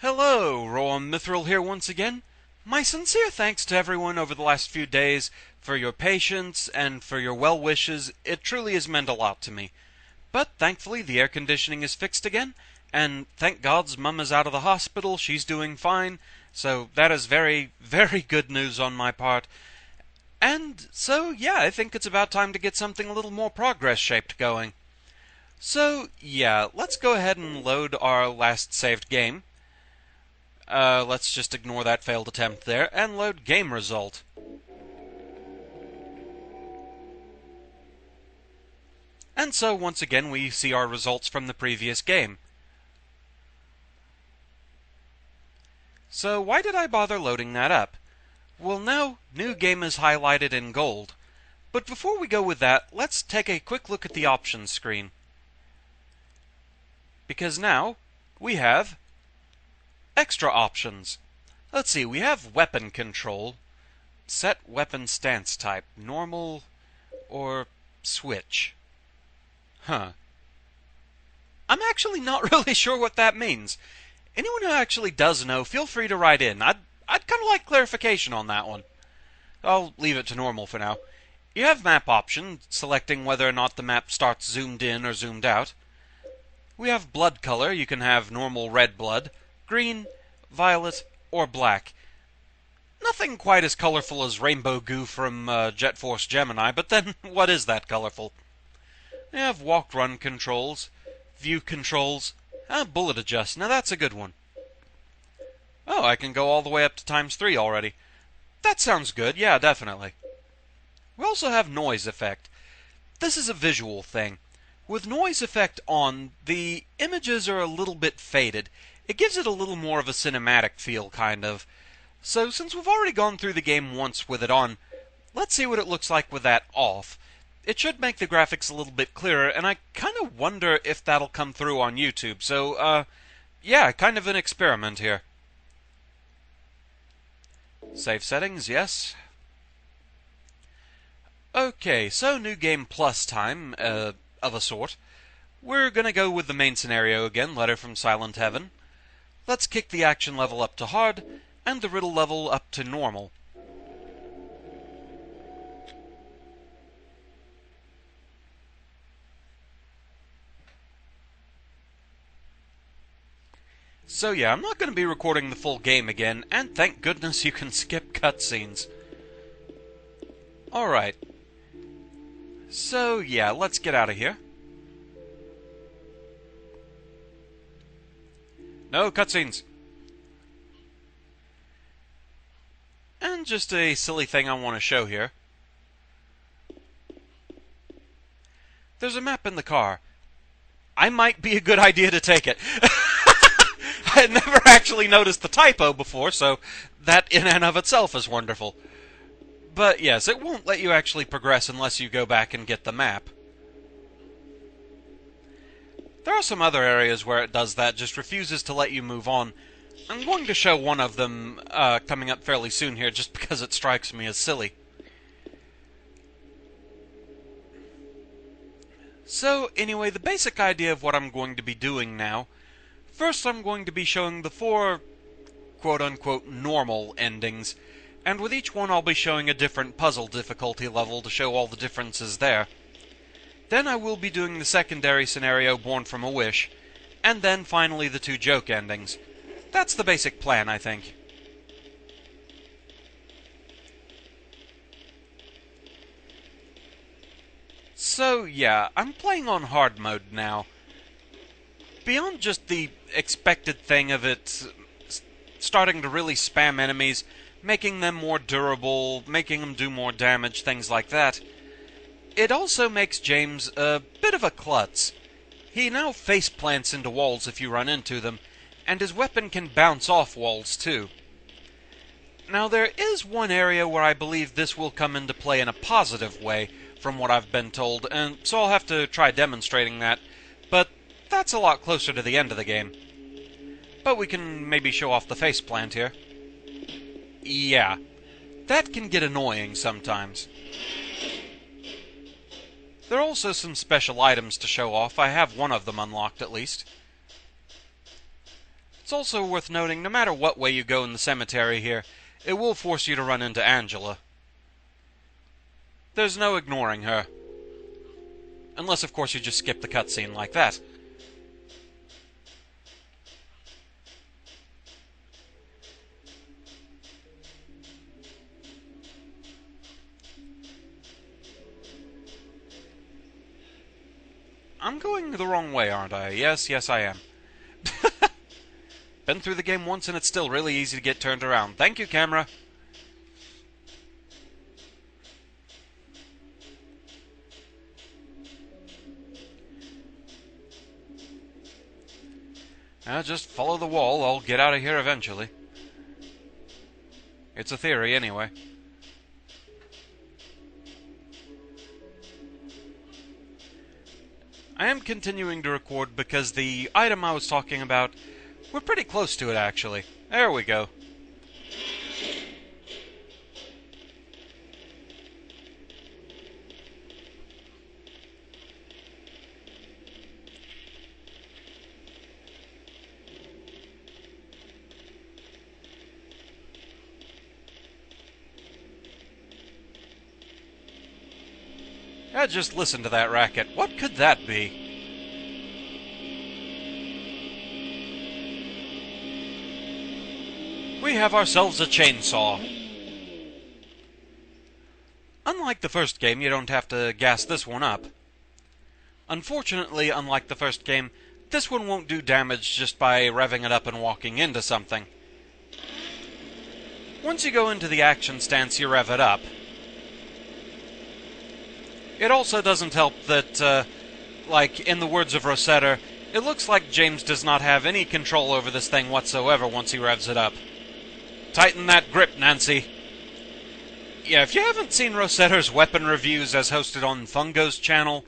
Hello, Roam Mithril here once again. My sincere thanks to everyone over the last few days for your patience and for your well wishes. It truly has meant a lot to me. But thankfully the air conditioning is fixed again, and thank God's Mum is out of the hospital, she's doing fine, so that is very, very good news on my part. And so, yeah, I think it's about time to get something a little more progress-shaped going. So, yeah, let's go ahead and load our last saved game. Let's just ignore that failed attempt there, and load game result. And so, once again, we see our results from the previous game. So, why did I bother loading that up? Well, now, new game is highlighted in gold. But before we go with that, let's take a quick look at the options screen. Because now, we have extra options. Let's see, we have weapon control, set weapon stance type, normal, or switch. I'm actually not really sure what that means. Anyone who actually does know, feel free to write in. I'd kind of like clarification on that one. I'll leave it to normal for now. You have map option, selecting whether or not the map starts zoomed in or zoomed out. We have blood color. You can have normal red blood, green, violet, or black. Nothing quite as colorful as rainbow goo from Jet Force Gemini, but then what is that colorful? We have walk-run controls, view controls, bullet adjust. Now that's a good one. Oh, I can go all the way up to ×3 already. That sounds good, yeah, definitely. We also have noise effect. This is a visual thing. With noise effect on, the images are a little bit faded. It gives it a little more of a cinematic feel, kind of. So, since we've already gone through the game once with it on, let's see what it looks like with that off. It should make the graphics a little bit clearer, and I kind of wonder if that'll come through on YouTube. So, yeah, kind of an experiment here. Save settings, yes. Okay, so new game plus time, of a sort. We're gonna go with the main scenario again, Letter from Silent Heaven. Let's kick the action level up to hard, and the riddle level up to normal. So yeah, I'm not going to be recording the full game again, and thank goodness you can skip cutscenes. Alright. So yeah, let's get out of here. No cutscenes. And just a silly thing I want to show here. There's a map in the car. I might be a good idea to take it. I had never actually noticed the typo before, so that in and of itself is wonderful. But yes, it won't let you actually progress unless you go back and get the map. There are some other areas where it does that, just refuses to let you move on. I'm going to show one of them coming up fairly soon here, just because it strikes me as silly. So, anyway, the basic idea of what I'm going to be doing now. First, I'm going to be showing the 4 quote-unquote normal endings, and with each one I'll be showing a different puzzle difficulty level to show all the differences there. Then I will be doing the secondary scenario, Born from a Wish, and then finally the 2 joke endings. That's the basic plan, I think. So yeah, I'm playing on hard mode now. Beyond just the expected thing of it starting to really spam enemies, making them more durable, making them do more damage, things like that, it also makes James a bit of a klutz. He now face plants into walls if you run into them, and his weapon can bounce off walls too. Now there is one area where I believe this will come into play in a positive way, from what I've been told, and so I'll have to try demonstrating that, but that's a lot closer to the end of the game. But we can maybe show off the faceplant here. Yeah, that can get annoying sometimes. There are also some special items to show off. I have one of them unlocked at least. It's also worth noting, no matter what way you go in the cemetery here, it will force you to run into Angela. There's no ignoring her. Unless, of course, you just skip the cutscene like that. I'm going the wrong way, aren't I? Yes, I am. Been through the game once and it's still really easy to get turned around. Thank you, camera. Just follow the wall. I'll get out of here eventually. It's a theory, anyway. I am continuing to record because the item I was talking about, we're pretty close to it, actually. There we go. Just listen to that racket. What could that be? We have ourselves a chainsaw. Unlike the first game, you don't have to gas this one up. Unfortunately, unlike the first game, this one won't do damage just by revving it up and walking into something. Once you go into the action stance, you rev it up. It also doesn't help that, like, in the words of Rosetta, it looks like James does not have any control over this thing whatsoever once he revs it up. Tighten that grip, Nancy. Yeah, if you haven't seen Rosetta's weapon reviews as hosted on Fungo's channel,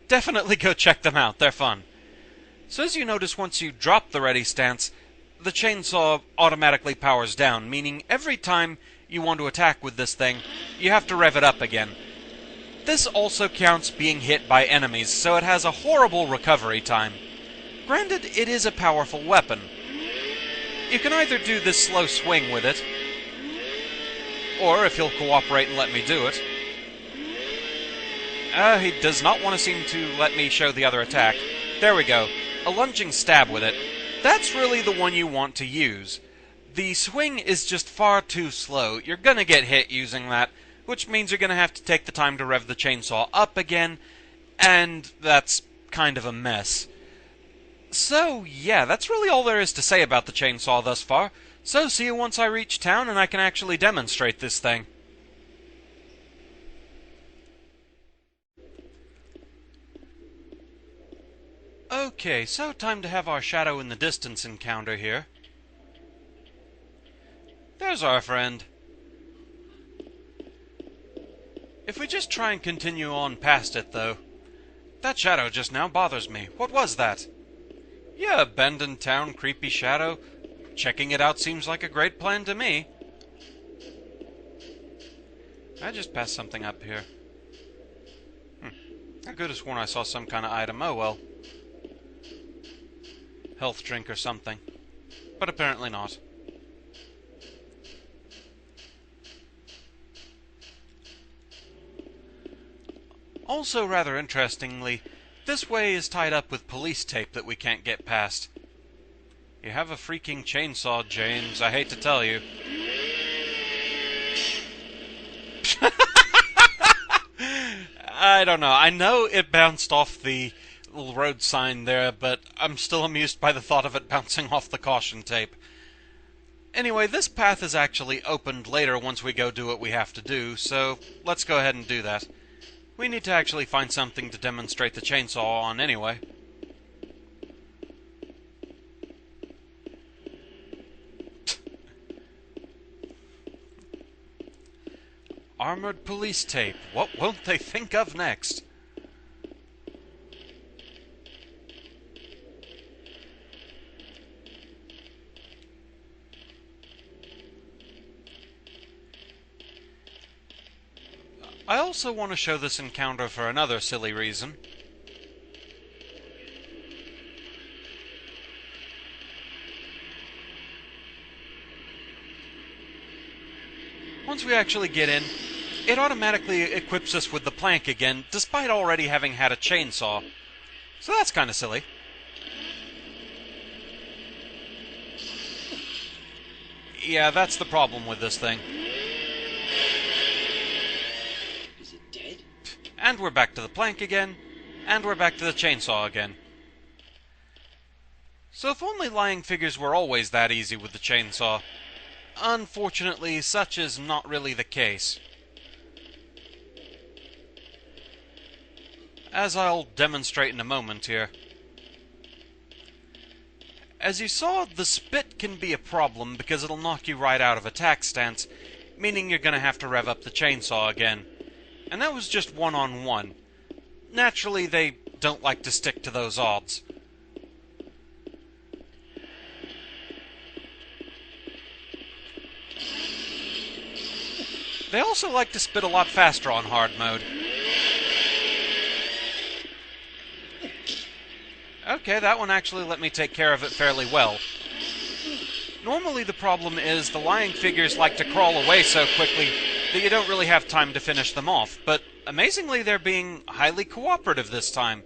definitely go check them out, they're fun. So as you notice, once you drop the ready stance, the chainsaw automatically powers down, meaning every time you want to attack with this thing, you have to rev it up again. This also counts being hit by enemies, so it has a horrible recovery time. Granted, it is a powerful weapon. You can either do this slow swing with it, or if you'll cooperate and let me do it. He does not want to seem to let me show the other attack. There we go. A lunging stab with it. That's really the one you want to use. The swing is just far too slow. You're gonna get hit using that, which means you're going to have to take the time to rev the chainsaw up again, and that's kind of a mess. So, yeah, that's really all there is to say about the chainsaw thus far. So, see you once I reach town and I can actually demonstrate this thing. Okay, so time to have our shadow in the distance encounter here. There's our friend. If we just try and continue on past it, though. That shadow just now bothers me. What was that? Yeah, abandoned town, creepy shadow. Checking it out seems like a great plan to me. I just passed something up here. I could have sworn I saw some kind of item. Oh well. Health drink or something. But apparently not. Also, rather interestingly, this way is tied up with police tape that we can't get past. You have a freaking chainsaw, James. I hate to tell you. I don't know. I know it bounced off the little road sign there, but I'm still amused by the thought of it bouncing off the caution tape. Anyway, this path is actually opened later once we go do what we have to do, so let's go ahead and do that. We need to actually find something to demonstrate the chainsaw on anyway. Armored police tape. What won't they think of next? I also want to show this encounter for another silly reason. once we actually get in, it automatically equips us with the plank again, despite already having had a chainsaw. So that's kind of silly. Yeah, that's the problem with this thing. Is it dead? And we're back to the plank again, and we're back to the chainsaw again. So if only lying figures were always that easy with the chainsaw. Unfortunately, such is not really the case. As I'll demonstrate in a moment here. As you saw, the spit can be a problem because it'll knock you right out of attack stance, meaning you're going to have to rev up the chainsaw again. And that was just one-on-one. Naturally, they don't like to stick to those odds. They also like to spit a lot faster on hard mode. Okay, that one actually let me take care of it fairly well. Normally the problem is the lying figures like to crawl away so quickly that you don't really have time to finish them off, but amazingly they're being highly cooperative this time.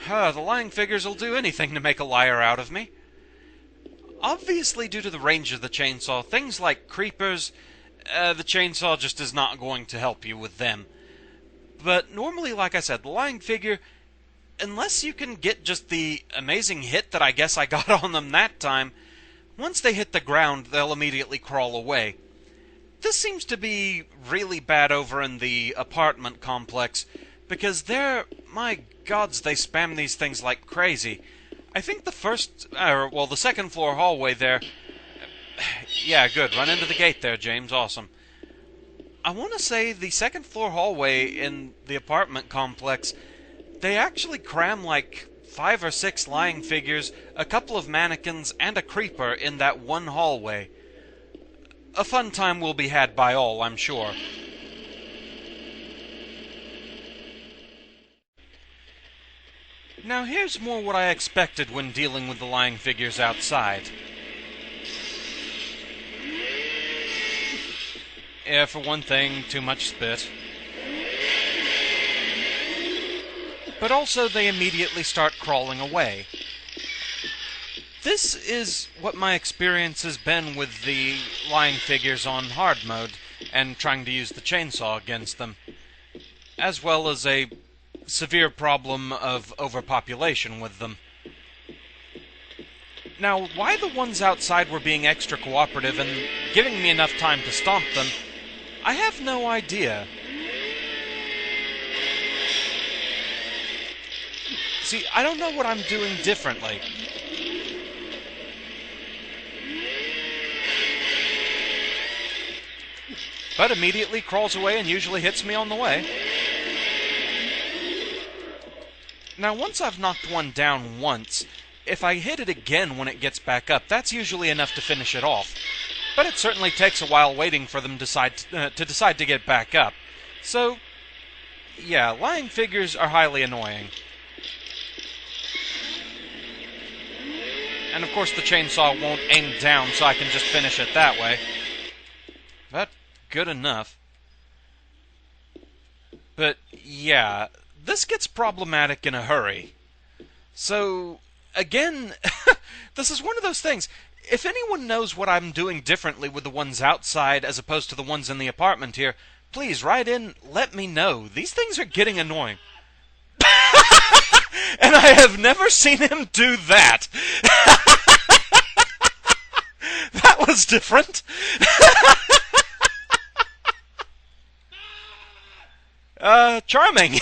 The lying figures will do anything to make a liar out of me. Obviously, due to the range of the chainsaw, things like creepers, the chainsaw just is not going to help you with them. But normally, like I said, the lying figure, unless you can get just the amazing hit that I guess I got on them that time, once they hit the ground, they'll immediately crawl away. This seems to be really bad over in the apartment complex, because my gods, they spam these things like crazy. I think the second floor hallway there... Yeah, good, run into the gate there, James, awesome. I want to say the second floor hallway in the apartment complex, they actually cram like 5 or 6 lying figures, a couple of mannequins, and a creeper in that one hallway. A fun time will be had by all, I'm sure. Now here's more what I expected when dealing with the lying figures outside. Yeah, for one thing, too much spit. But also they immediately start crawling away. This is what my experience has been with the lying figures on hard mode and trying to use the chainsaw against them, as well as a severe problem of overpopulation with them. Now, why the ones outside were being extra cooperative and giving me enough time to stomp them, I have no idea. See, I don't know what I'm doing differently. But immediately crawls away and usually hits me on the way. Now, once I've knocked one down once, if I hit it again when it gets back up, that's usually enough to finish it off. But it certainly takes a while waiting for them to decide to get back up. So, yeah, lying figures are highly annoying. And of course the chainsaw won't aim down, so I can just finish it that way. But good enough. But yeah, this gets problematic in a hurry. So, again, this is one of those things. If anyone knows what I'm doing differently with the ones outside as opposed to the ones in the apartment here, please write in, let me know. These things are getting annoying. And I have never seen him do that. That was different. Charming.